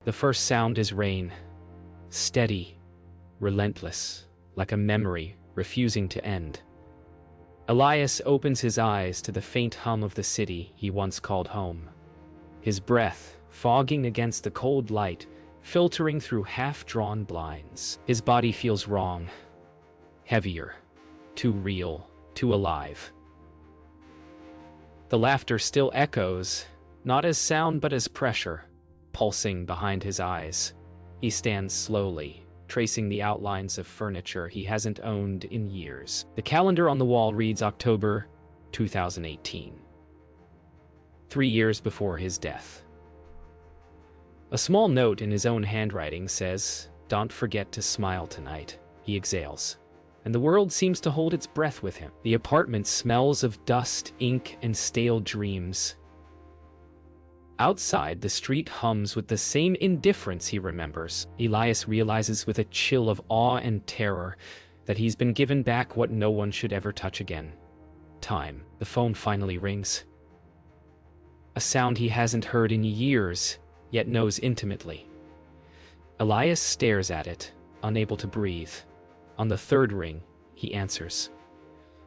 The first sound is rain, steady, relentless, like a memory refusing to end. Elias opens his eyes to the faint hum of the city he once called home. His breath, fogging against the cold light, filtering through half-drawn blinds. His body feels wrong, heavier, too real, too alive. The laughter still echoes, not as sound but as pressure, pulsing behind his eyes. He stands slowly, tracing the outlines of furniture he hasn't owned in years. The calendar on the wall reads October 2018, 3 years before his death. A small note in his own handwriting says, "Don't forget to smile tonight." He exhales, and the world seems to hold its breath with him. The apartment smells of dust, ink, and stale dreams. Outside, the street hums with the same indifference he remembers. Elias realizes with a chill of awe and terror that he's been given back what no one should ever touch again. Time. The phone finally rings. A sound he hasn't heard in years, yet knows intimately. Elias stares at it, unable to breathe. On the third ring, he answers.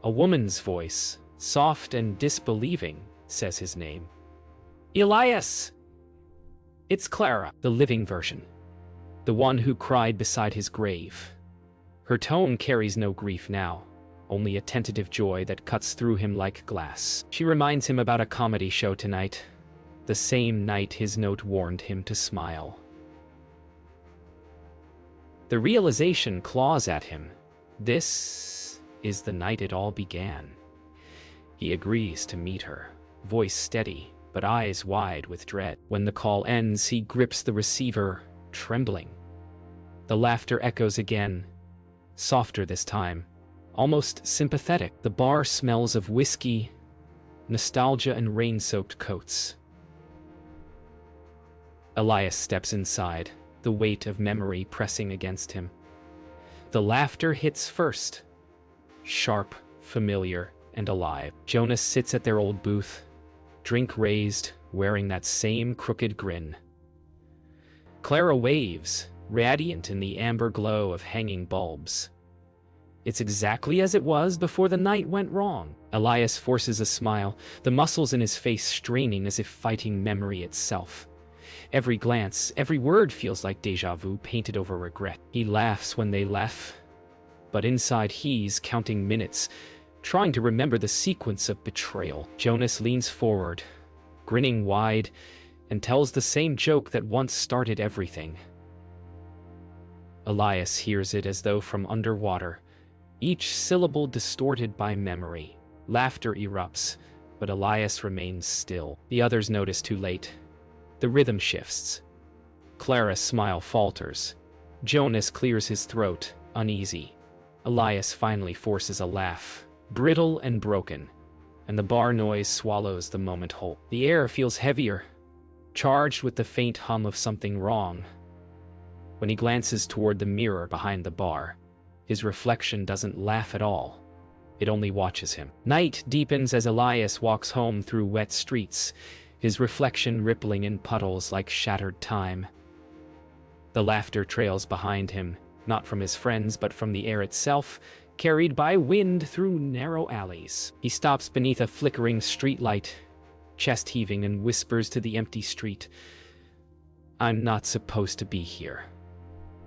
A woman's voice, soft and disbelieving, says his name. "Elias!" It's Clara, the living version, the one who cried beside his grave. Her tone carries no grief now, only a tentative joy that cuts through him like glass. She reminds him about a comedy show tonight, the same night his note warned him to smile. The realization claws at him. This is the night it all began. He agrees to meet her, voice steady, but eyes wide with dread. When the call ends, he grips the receiver, trembling. The laughter echoes again, softer this time, almost sympathetic. The bar smells of whiskey, nostalgia, and rain-soaked coats. Elias steps inside, the weight of memory pressing against him. The laughter hits first, sharp, familiar, and alive. Jonas sits at their old booth, drink raised, wearing that same crooked grin. Clara waves, radiant in the amber glow of hanging bulbs. It's exactly as it was before the night went wrong. Elias forces a smile, the muscles in his face straining as if fighting memory itself. Every glance, every word feels like déjà vu painted over regret. He laughs when they laugh, but inside he's counting minutes, trying to remember the sequence of betrayal. Jonas leans forward, grinning wide, and tells the same joke that once started everything. Elias hears it as though from underwater, each syllable distorted by memory. Laughter erupts, but Elias remains still. The others notice too late. The rhythm shifts. Clara's smile falters. Jonas clears his throat, uneasy. Elias finally forces a laugh, brittle and broken, and the bar noise swallows the moment whole. The air feels heavier, charged with the faint hum of something wrong. When he glances toward the mirror behind the bar, his reflection doesn't laugh at all. It only watches him. Night deepens as Elias walks home through wet streets, his reflection rippling in puddles like shattered time. The laughter trails behind him, not from his friends but from the air itself, carried by wind through narrow alleys. He stops beneath a flickering streetlight, chest heaving, and whispers to the empty street, "I'm not supposed to be here."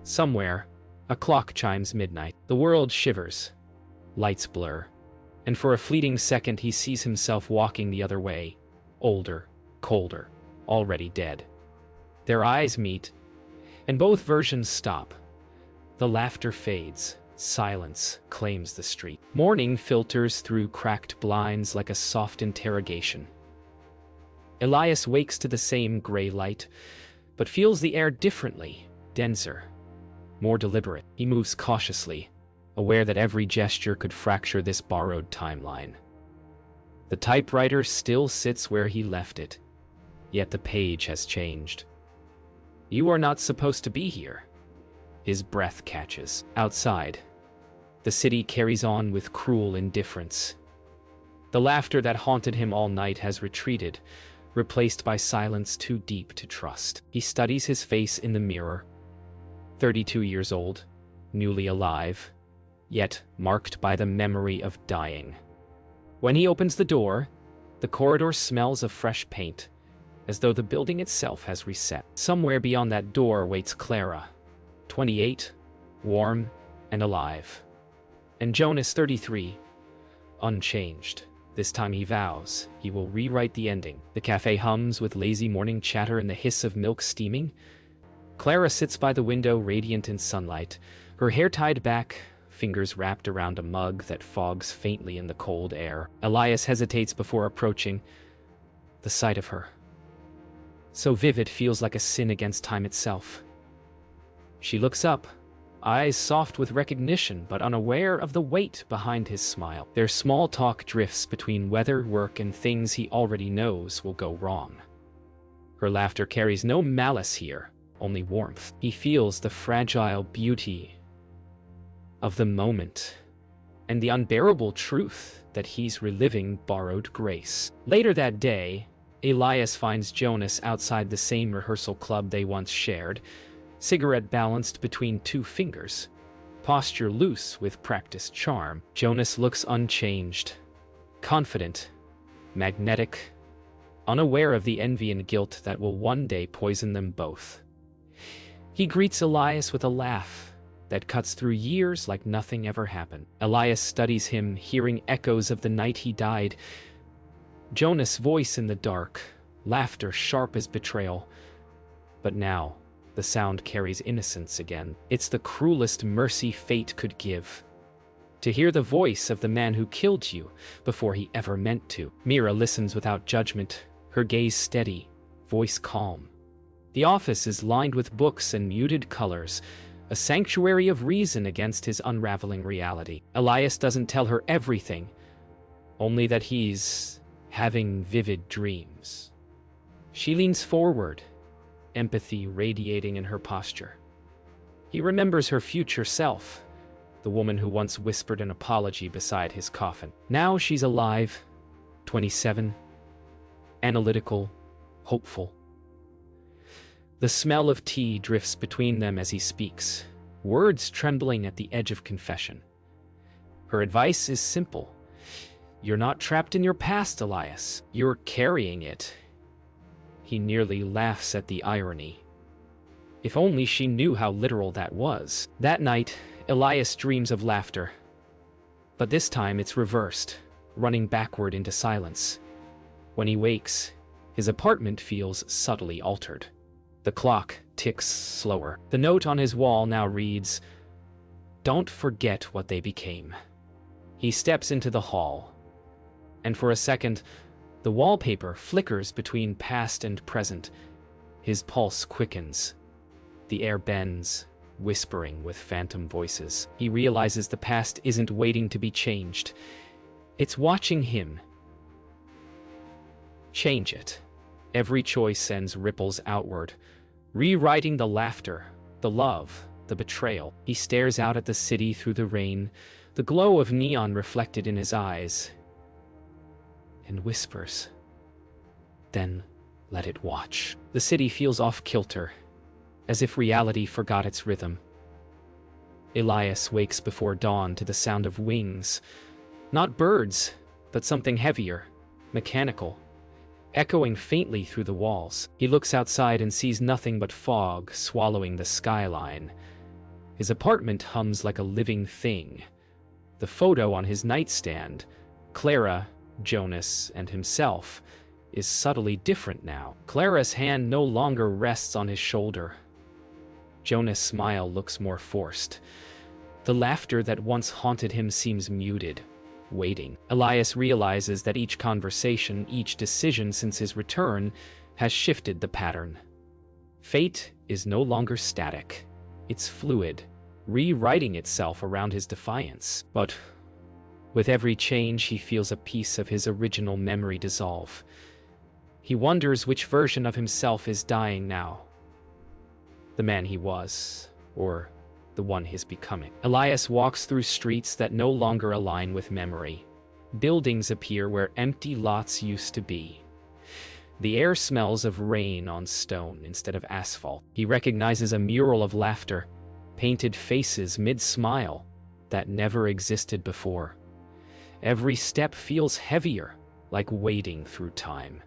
Somewhere, a clock chimes midnight. The world shivers. Lights blur. And for a fleeting second he sees himself walking the other way, older, colder, already dead. Their eyes meet, and both versions stop. The laughter fades. Silence claims the street. Morning filters through cracked blinds like a soft interrogation. Elias wakes to the same gray light, but feels the air differently, denser, more deliberate. He moves cautiously, aware that every gesture could fracture this borrowed timeline. The typewriter still sits where he left it, yet the page has changed. "You are not supposed to be here." His breath catches. Outside, the city carries on with cruel indifference. The laughter that haunted him all night has retreated, replaced by silence too deep to trust. He studies his face in the mirror. 32 years old, newly alive, yet marked by the memory of dying. When he opens the door, the corridor smells of fresh paint, as though the building itself has reset. Somewhere beyond that door waits Clara, 28, warm and alive. And Jonas, 33, unchanged. This time he vows he will rewrite the ending. The cafe hums with lazy morning chatter and the hiss of milk steaming. Clara sits by the window, radiant in sunlight, her hair tied back, fingers wrapped around a mug that fogs faintly in the cold air. Elias hesitates before approaching. The sight of her, so vivid, feels like a sin against time itself. She looks up, eyes soft with recognition but unaware of the weight behind his smile. Their small talk drifts between weather, work, and things he already knows will go wrong. Her laughter carries no malice here, only warmth. He feels the fragile beauty of the moment and the unbearable truth that he's reliving borrowed grace. Later that day, Elias finds Jonas outside the same rehearsal club they once shared, cigarette balanced between two fingers, posture loose with practiced charm. Jonas looks unchanged, confident, magnetic, unaware of the envy and guilt that will one day poison them both. He greets Elias with a laugh that cuts through years like nothing ever happened. Elias studies him, hearing echoes of the night he died. Jonas' voice in the dark, laughter sharp as betrayal. But now, the sound carries innocence again. It's the cruelest mercy fate could give. To hear the voice of the man who killed you before he ever meant to. Mira listens without judgment, her gaze steady, voice calm. The office is lined with books and muted colors, a sanctuary of reason against his unraveling reality. Elias doesn't tell her everything, only that he's having vivid dreams. She leans forward, empathy radiating in her posture. He remembers her future self, the woman who once whispered an apology beside his coffin. Now she's alive, 27, analytical, hopeful. The smell of tea drifts between them as he speaks, words trembling at the edge of confession. Her advice is simple. You're not trapped in your past, Elias. You're carrying it. He nearly laughs at the irony. If only she knew how literal that was. That night, Elias dreams of laughter. But this time it's reversed, running backward into silence. When he wakes, his apartment feels subtly altered. The clock ticks slower. The note on his wall now reads, "Don't forget what they became." He steps into the hall, and for a second, the wallpaper flickers between past and present. His pulse quickens. The air bends, whispering with phantom voices. He realizes the past isn't waiting to be changed. It's watching him change it. Every choice sends ripples outward, rewriting the laughter, the love, the betrayal. He stares out at the city through the rain, the glow of neon reflected in his eyes, and whispers, "Then let it watch." The city feels off-kilter, as if reality forgot its rhythm. Elias wakes before dawn to the sound of wings. Not birds, but something heavier, mechanical, echoing faintly through the walls. He looks outside and sees nothing but fog swallowing the skyline. His apartment hums like a living thing. The photo on his nightstand, Clara, Jonas, and himself, is subtly different now. Clara's hand no longer rests on his shoulder. Jonas' smile looks more forced. The laughter that once haunted him seems muted, waiting. Elias realizes that each conversation, each decision since his return, has shifted the pattern. Fate is no longer static. It's fluid, rewriting itself around his defiance. But with every change, he feels a piece of his original memory dissolve. He wonders which version of himself is dying now. The man he was, or the one he's becoming. Elias walks through streets that no longer align with memory. Buildings appear where empty lots used to be. The air smells of rain on stone instead of asphalt. He recognizes a mural of laughter, painted faces mid-smile, that never existed before. Every step feels heavier, like wading through time.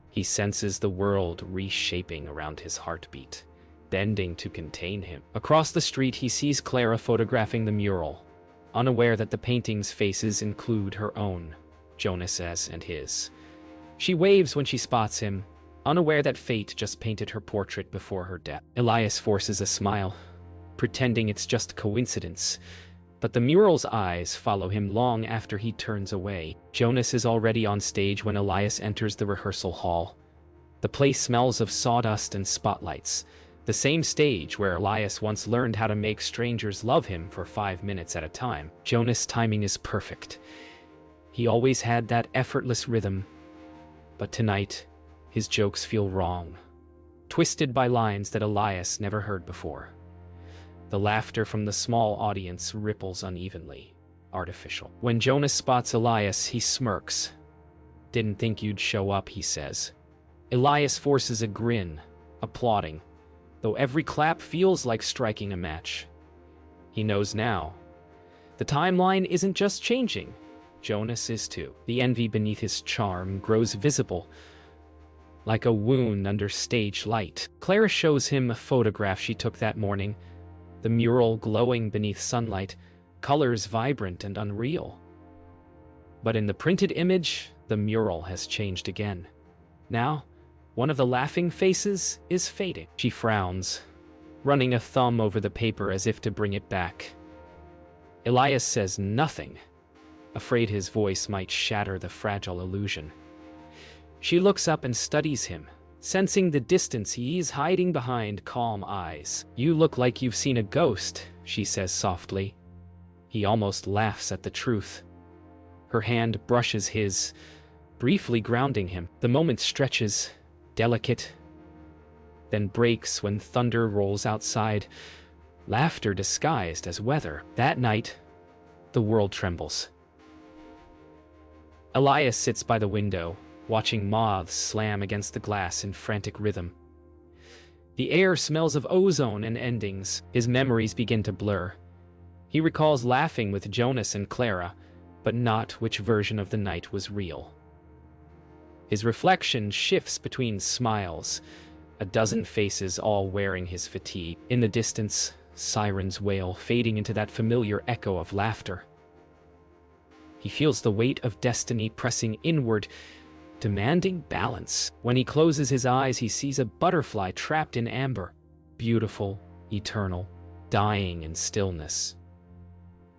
He senses the world reshaping around his heartbeat, bending to contain him. Across the street, he sees Clara photographing the mural, unaware that the painting's faces include her own, Jonas's and his. She waves when she spots him, unaware that fate just painted her portrait before her death. Elias forces a smile, pretending it's just coincidence, but the mural's eyes follow him long after he turns away. Jonas is already on stage when Elias enters the rehearsal hall. The place smells of sawdust and spotlights, the same stage where Elias once learned how to make strangers love him for 5 minutes at a time. Jonas' timing is perfect. He always had that effortless rhythm, but tonight, his jokes feel wrong, twisted by lines that Elias never heard before. The laughter from the small audience ripples unevenly, artificial. When Jonas spots Elias, he smirks. "Didn't think you'd show up," he says. Elias forces a grin, applauding, though every clap feels like striking a match. He knows now. The timeline isn't just changing, Jonas is too. The envy beneath his charm grows visible, like a wound under stage light. Clara shows him a photograph she took that morning, the mural glowing beneath sunlight, colors vibrant and unreal. But in the printed image, the mural has changed again. Now, one of the laughing faces is fading. She frowns, running a thumb over the paper as if to bring it back. Elias says nothing, afraid his voice might shatter the fragile illusion. She looks up and studies him, sensing the distance he's hiding behind calm eyes. "You look like you've seen a ghost," she says softly. He almost laughs at the truth. Her hand brushes his, briefly grounding him. The moment stretches, delicate, then breaks when thunder rolls outside, laughter disguised as weather. That night, the world trembles. Elias sits by the window, watching moths slam against the glass in frantic rhythm. The air smells of ozone and endings. His memories begin to blur. He recalls laughing with Jonas and Clara, but not which version of the night was real. His reflection shifts between smiles, a dozen faces all wearing his fatigue. In the distance, sirens wail, fading into that familiar echo of laughter. He feels the weight of destiny pressing inward, demanding balance. When he closes his eyes, he sees a butterfly trapped in amber, beautiful, eternal, dying in stillness.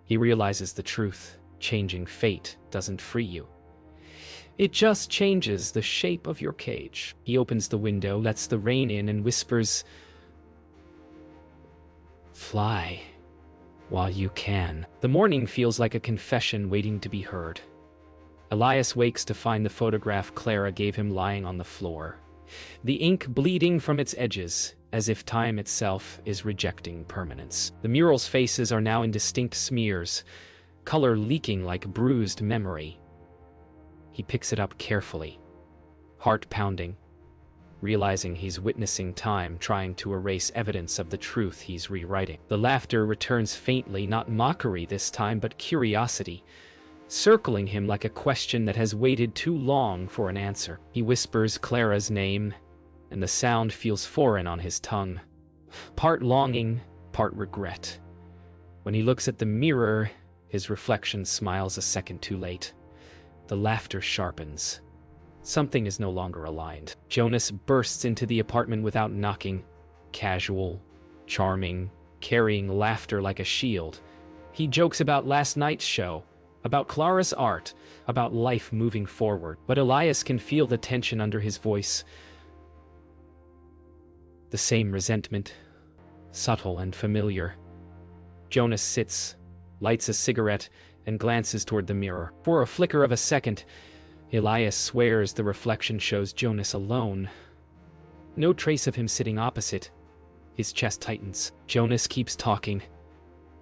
He realizes the truth. Changing fate doesn't free you. It just changes the shape of your cage. He opens the window, lets the rain in, and whispers, "Fly while you can." The morning feels like a confession waiting to be heard. Elias wakes to find the photograph Clara gave him lying on the floor, the ink bleeding from its edges, as if time itself is rejecting permanence. The mural's faces are now indistinct smears, color leaking like bruised memory. He picks it up carefully, heart pounding, realizing he's witnessing time trying to erase evidence of the truth he's rewriting. The laughter returns faintly, not mockery this time, but curiosity, circling him like a question that has waited too long for an answer. He whispers Clara's name, and the sound feels foreign on his tongue, part longing, part regret. When he looks at the mirror, his reflection smiles a second too late. The laughter sharpens. Something is no longer aligned. Jonas bursts into the apartment without knocking, casual, charming, carrying laughter like a shield. He jokes about last night's show, about Clara's art, about life moving forward. But Elias can feel the tension under his voice. The same resentment, subtle and familiar. Jonas sits, lights a cigarette, and glances toward the mirror. For a flicker of a second, Elias swears the reflection shows Jonas alone. No trace of him sitting opposite. His chest tightens. Jonas keeps talking,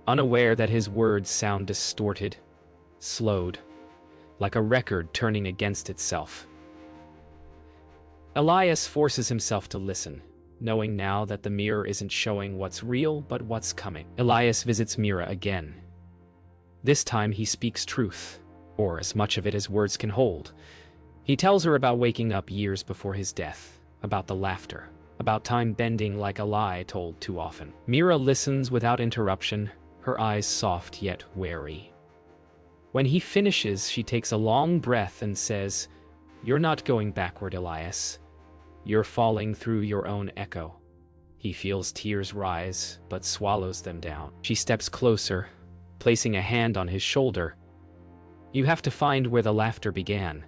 unaware that his words sound distorted, slowed, like a record turning against itself. Elias forces himself to listen, knowing now that the mirror isn't showing what's real but what's coming. Elias visits Mira again. This time he speaks truth, or as much of it as words can hold. He tells her about waking up years before his death, about the laughter, about time bending like a lie told too often. Mira listens without interruption, her eyes soft yet wary. When he finishes, she takes a long breath and says, "You're not going backward, Elias. You're falling through your own echo." He feels tears rise, but swallows them down. She steps closer, placing a hand on his shoulder. "You have to find where the laughter began."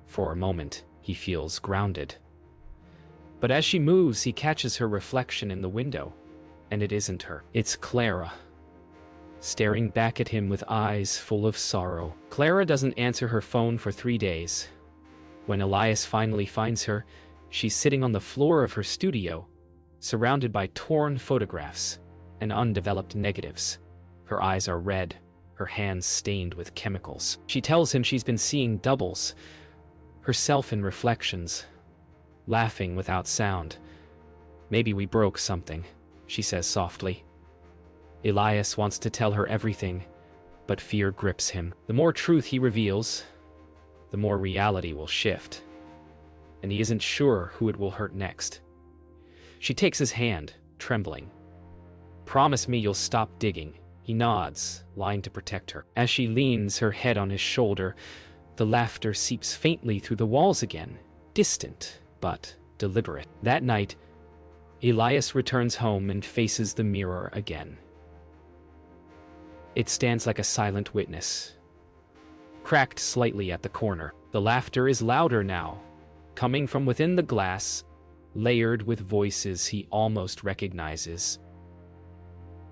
For a moment, he feels grounded. But as she moves, he catches her reflection in the window, and it isn't her. It's Clara, staring back at him with eyes full of sorrow. Clara doesn't answer her phone for 3 days. When Elias finally finds her, she's sitting on the floor of her studio, surrounded by torn photographs and undeveloped negatives. Her eyes are red, her hands stained with chemicals. She tells him she's been seeing doubles, herself in reflections, laughing without sound. "Maybe we broke something," she says softly. Elias wants to tell her everything, but fear grips him. The more truth he reveals, the more reality will shift, and he isn't sure who it will hurt next. She takes his hand, trembling. "Promise me you'll stop digging." He nods, lying to protect her. As she leans her head on his shoulder, the laughter seeps faintly through the walls again, distant but deliberate. That night, Elias returns home and faces the mirror again. It stands like a silent witness, cracked slightly at the corner. The laughter is louder now, coming from within the glass, layered with voices he almost recognizes.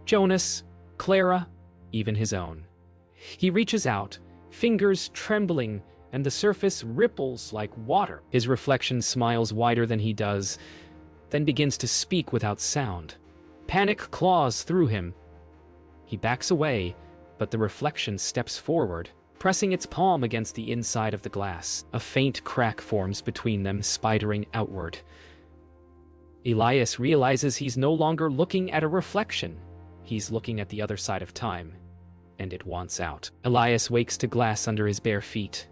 Jonas, Clara, even his own. He reaches out, fingers trembling, and the surface ripples like water. His reflection smiles wider than he does, then begins to speak without sound. Panic claws through him. He backs away, but the reflection steps forward, pressing its palm against the inside of the glass. A faint crack forms between them, spidering outward. Elias realizes he's no longer looking at a reflection. He's looking at the other side of time, and it wants out. Elias wakes to glass under his bare feet.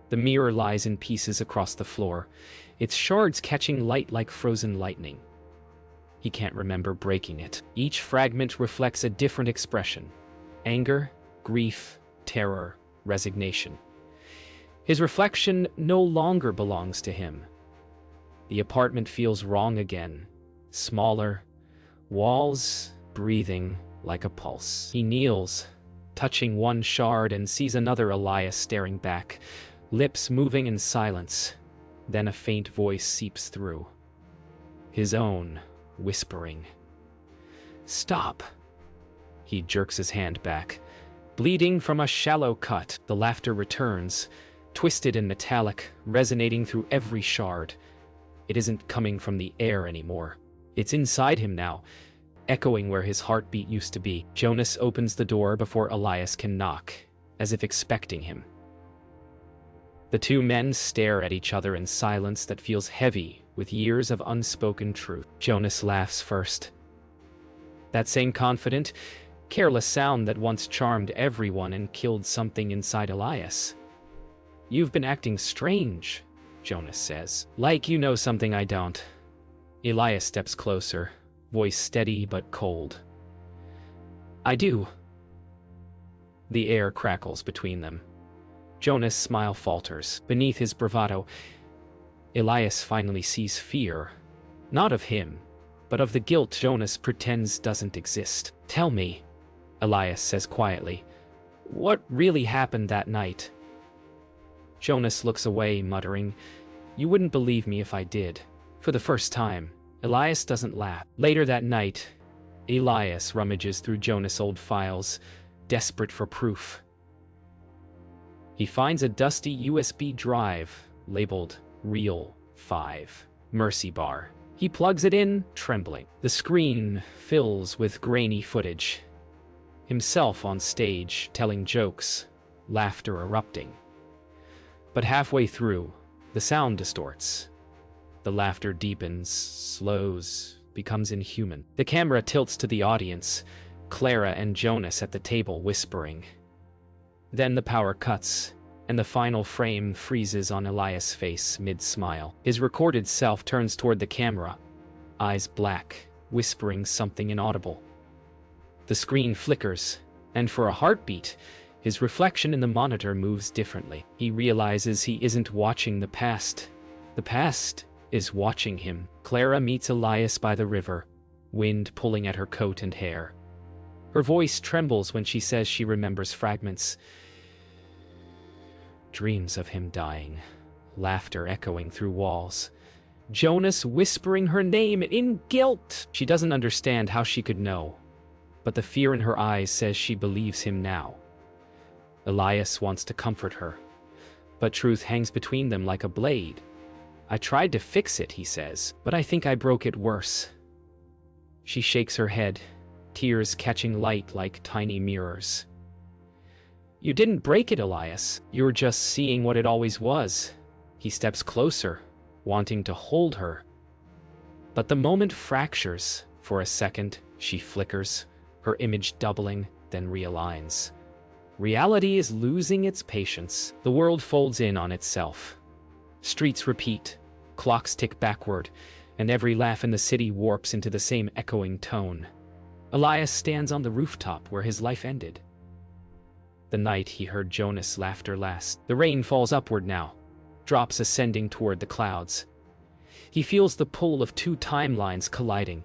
The mirror lies in pieces across the floor, its shards catching light like frozen lightning. He can't remember breaking it. Each fragment reflects a different expression: anger, grief, terror, resignation. His reflection no longer belongs to him. The apartment feels wrong again, smaller, walls breathing like a pulse. He kneels, touching one shard, and sees another Elias staring back, lips moving in silence. Then a faint voice seeps through. His own, whispering, "Stop." He jerks his hand back, bleeding from a shallow cut. The laughter returns, twisted and metallic, resonating through every shard. It isn't coming from the air anymore. It's inside him now, echoing where his heartbeat used to be. Jonas opens the door before Elias can knock, as if expecting him. The two men stare at each other in silence that feels heavy with years of unspoken truth. Jonas laughs first. That same confident, careless sound that once charmed everyone and killed something inside Elias. "You've been acting strange," Jonas says. "Like you know something I don't." Elias steps closer, voice steady but cold. "I do." The air crackles between them. Jonas' smile falters. Beneath his bravado, Elias finally sees fear. Not of him, but of the guilt Jonas pretends doesn't exist. "Tell me," Elias says quietly, "what really happened that night?" Jonas looks away, muttering, "You wouldn't believe me if I did." For the first time, Elias doesn't laugh. Later that night, Elias rummages through Jonas' old files, desperate for proof. He finds a dusty USB drive labeled Real 5 Mercy Bar. He plugs it in, trembling. The screen fills with grainy footage. Himself on stage, telling jokes, laughter erupting. But halfway through, the sound distorts. The laughter deepens, slows, becomes inhuman. The camera tilts to the audience, Clara and Jonas at the table whispering. Then the power cuts, and the final frame freezes on Elias' face mid-smile. His recorded self turns toward the camera, eyes black, whispering something inaudible. The screen flickers, and for a heartbeat, his reflection in the monitor moves differently. He realizes he isn't watching the past. The past is watching him. Clara meets Elias by the river, wind pulling at her coat and hair. Her voice trembles when she says she remembers fragments. Dreams of him dying, laughter echoing through walls. Jonas whispering her name in guilt. She doesn't understand how she could know, but the fear in her eyes says she believes him now. Elias wants to comfort her, but truth hangs between them like a blade. I tried to fix it, he says, but I think I broke it worse. She shakes her head, tears catching light like tiny mirrors. You didn't break it, Elias. You were just seeing what it always was. He steps closer, wanting to hold her. But the moment fractures. For a second, she flickers, her image doubling, then realigns. Reality is losing its patience. The world folds in on itself. Streets repeat, clocks tick backward, and every laugh in the city warps into the same echoing tone. Elias stands on the rooftop where his life ended. The night he heard Jonas' laughter last. The rain falls upward now, drops ascending toward the clouds. He feels the pull of two timelines colliding,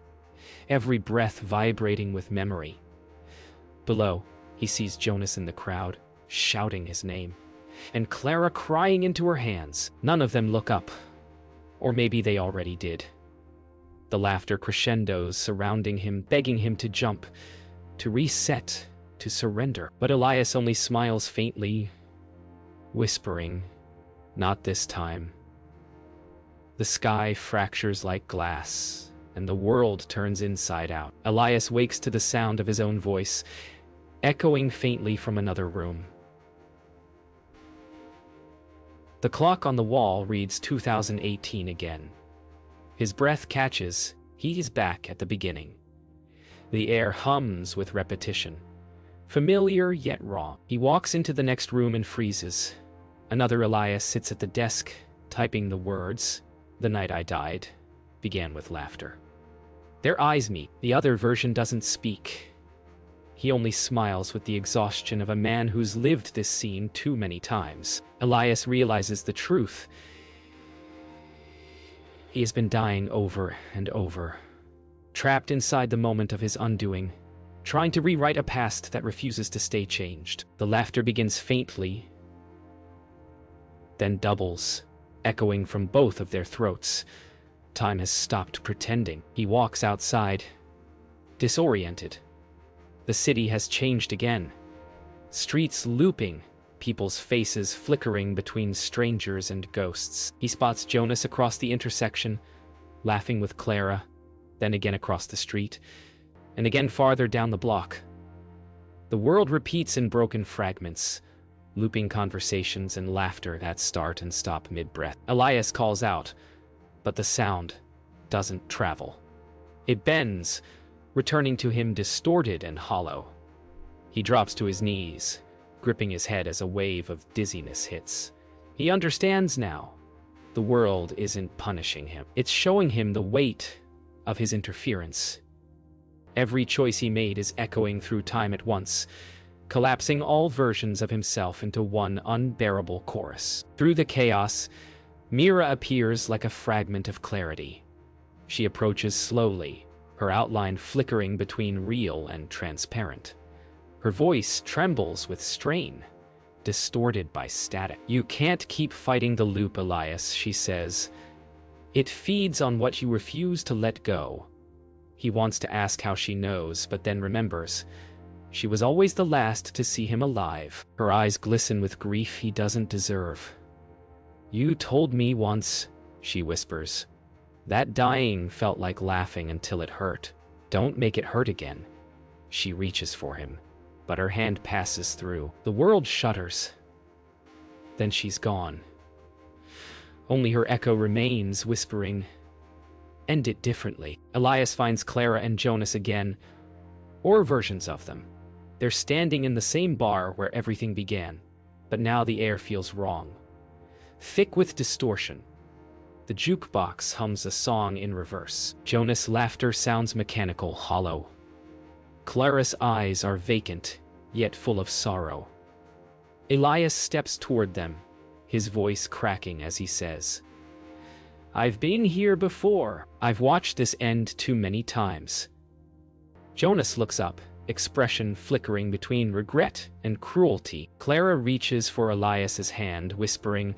every breath vibrating with memory. Below, he sees Jonas in the crowd, shouting his name, and Clara crying into her hands. None of them look up, or maybe they already did. The laughter crescendos surrounding him, begging him to jump, to reset, to surrender. But Elias only smiles faintly, whispering, "Not this time." The sky fractures like glass, and the world turns inside out. Elias wakes to the sound of his own voice, echoing faintly from another room. The clock on the wall reads 2018 again. His breath catches. He is back at the beginning. The air hums with repetition, familiar yet raw. He walks into the next room and freezes. Another Elias sits at the desk, typing the words, "The night I died," began with laughter. Their eyes meet. The other version doesn't speak. He only smiles with the exhaustion of a man who's lived this scene too many times. Elias realizes the truth. He has been dying over and over, trapped inside the moment of his undoing, trying to rewrite a past that refuses to stay changed. The laughter begins faintly, then doubles, echoing from both of their throats. Time has stopped pretending. He walks outside, disoriented. The city has changed again. Streets looping, people's faces flickering between strangers and ghosts. He spots Jonas across the intersection, laughing with Clara, then again across the street, and again farther down the block. The world repeats in broken fragments, looping conversations and laughter that start and stop mid-breath. Elias calls out, but the sound doesn't travel. It bends, returning to him distorted and hollow. He drops to his knees, gripping his head as a wave of dizziness hits. He understands now. The world isn't punishing him. It's showing him the weight of his interference. Every choice he made is echoing through time at once, collapsing all versions of himself into one unbearable chorus. Through the chaos, Mira appears like a fragment of clarity. She approaches slowly, her outline flickering between real and transparent. Her voice trembles with strain, distorted by static. "You can't keep fighting the loop, Elias," she says. "It feeds on what you refuse to let go." He wants to ask how she knows, but then remembers. She was always the last to see him alive. Her eyes glisten with grief he doesn't deserve. "You told me once," she whispers. "That dying felt like laughing until it hurt. Don't make it hurt again." She reaches for him, but her hand passes through. The world shudders. Then she's gone. Only her echo remains, whispering, "End it differently." Elias finds Clara and Jonas again, or versions of them. They're standing in the same bar where everything began, but now the air feels wrong. Thick with distortion. The jukebox hums a song in reverse. Jonas' laughter sounds mechanical, hollow. Clara's eyes are vacant, yet full of sorrow. Elias steps toward them, his voice cracking as he says, "I've been here before. I've watched this end too many times." Jonas looks up, expression flickering between regret and cruelty. Clara reaches for Elias's hand, whispering,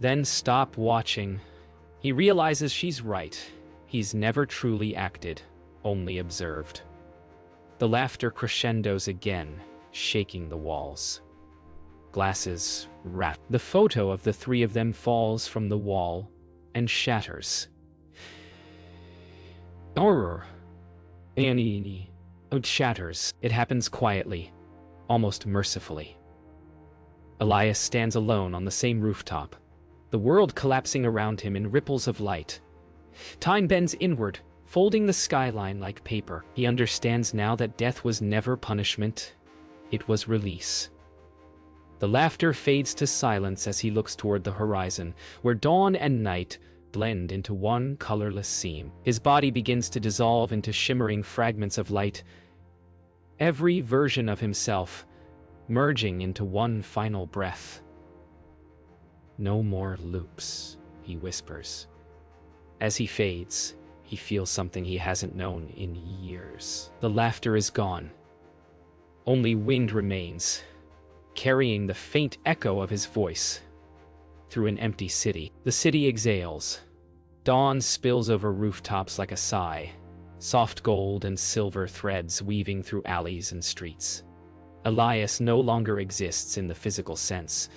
"Then stop watching." He realizes she's right. He's never truly acted, only observed. The laughter crescendos again, shaking the walls. Glasses rattle. The photo of the three of them falls from the wall and shatters. Horror. It shatters. It happens quietly, almost mercifully. Elias stands alone on the same rooftop, the world collapsing around him in ripples of light. Time bends inward, folding the skyline like paper. He understands now that death was never punishment. It was release. The laughter fades to silence as he looks toward the horizon, where dawn and night blend into one colorless seam. His body begins to dissolve into shimmering fragments of light, every version of himself merging into one final breath. "No more loops," he whispers. As he fades, he feels something he hasn't known in years. The laughter is gone. Only wind remains, carrying the faint echo of his voice through an empty city. The city exhales. Dawn spills over rooftops like a sigh, soft gold and silver threads weaving through alleys and streets. Elias no longer exists in the physical sense,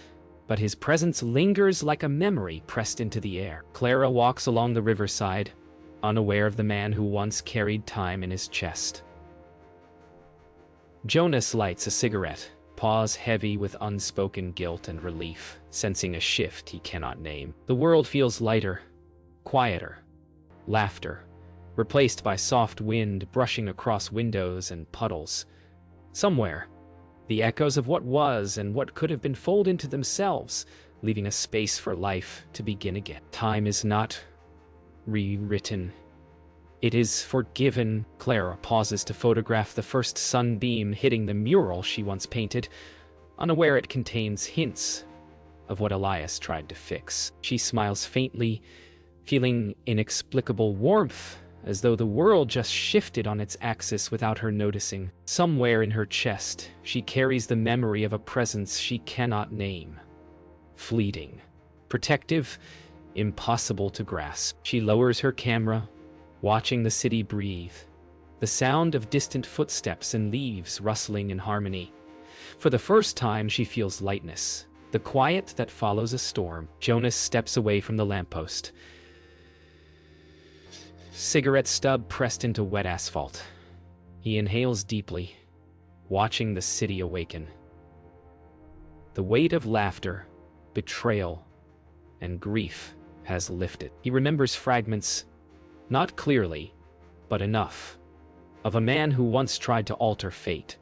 but his presence lingers like a memory pressed into the air. Clara walks along the riverside, unaware of the man who once carried time in his chest. Jonas lights a cigarette, paws heavy with unspoken guilt and relief, sensing a shift he cannot name. The world feels lighter, quieter. Laughter, replaced by soft wind brushing across windows and puddles. Somewhere, the echoes of what was and what could have been fold into themselves, leaving a space for life to begin again. Time is not rewritten. It is forgiven. Clara pauses to photograph the first sunbeam hitting the mural she once painted, unaware it contains hints of what Elias tried to fix. She smiles faintly, feeling inexplicable warmth, as though the world just shifted on its axis without her noticing. Somewhere in her chest, she carries the memory of a presence she cannot name. Fleeting, protective, impossible to grasp. She lowers her camera, watching the city breathe, the sound of distant footsteps and leaves rustling in harmony. For the first time, she feels lightness, the quiet that follows a storm. Jonas steps away from the lamppost, cigarette stub pressed into wet asphalt. He inhales deeply, watching the city awaken. The weight of laughter, betrayal, and grief has lifted. He remembers fragments, not clearly, but enough, of a man who once tried to alter fate.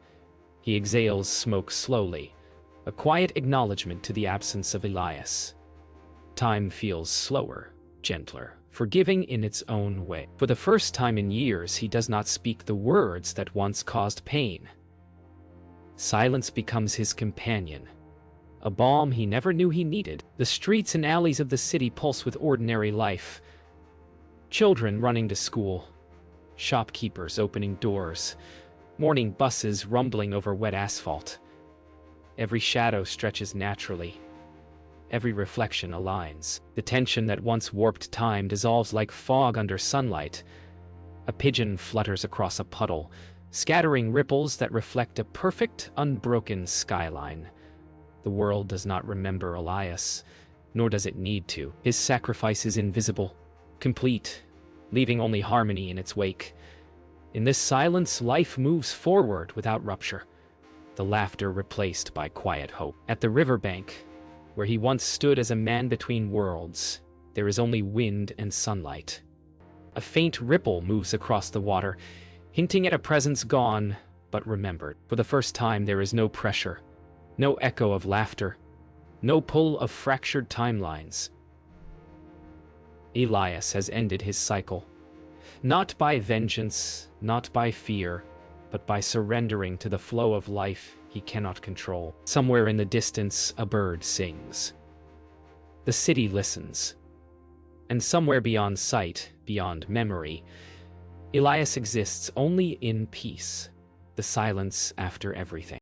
He exhales smoke slowly, a quiet acknowledgement to the absence of Elias. Time feels slower, gentler, forgiving in its own way. For the first time in years, he does not speak the words that once caused pain. Silence becomes his companion, a balm he never knew he needed. The streets and alleys of the city pulse with ordinary life. Children running to school, shopkeepers opening doors, morning buses rumbling over wet asphalt. Every shadow stretches naturally. Every reflection aligns. The tension that once warped time dissolves like fog under sunlight. A pigeon flutters across a puddle, scattering ripples that reflect a perfect, unbroken skyline. The world does not remember Elias, nor does it need to. His sacrifice is invisible, complete, leaving only harmony in its wake. In this silence, life moves forward without rupture. the laughter replaced by quiet hope. At the riverbank, where he once stood as a man between worlds, there is only wind and sunlight. A faint ripple moves across the water, hinting at a presence gone, but remembered. For the first time, there is no pressure, no echo of laughter, no pull of fractured timelines. Elias has ended his cycle, not by vengeance, not by fear, but by surrendering to the flow of life he cannot control. Somewhere in the distance, a bird sings. The city listens. And somewhere beyond sight, beyond memory, Elias exists only in peace, the silence after everything.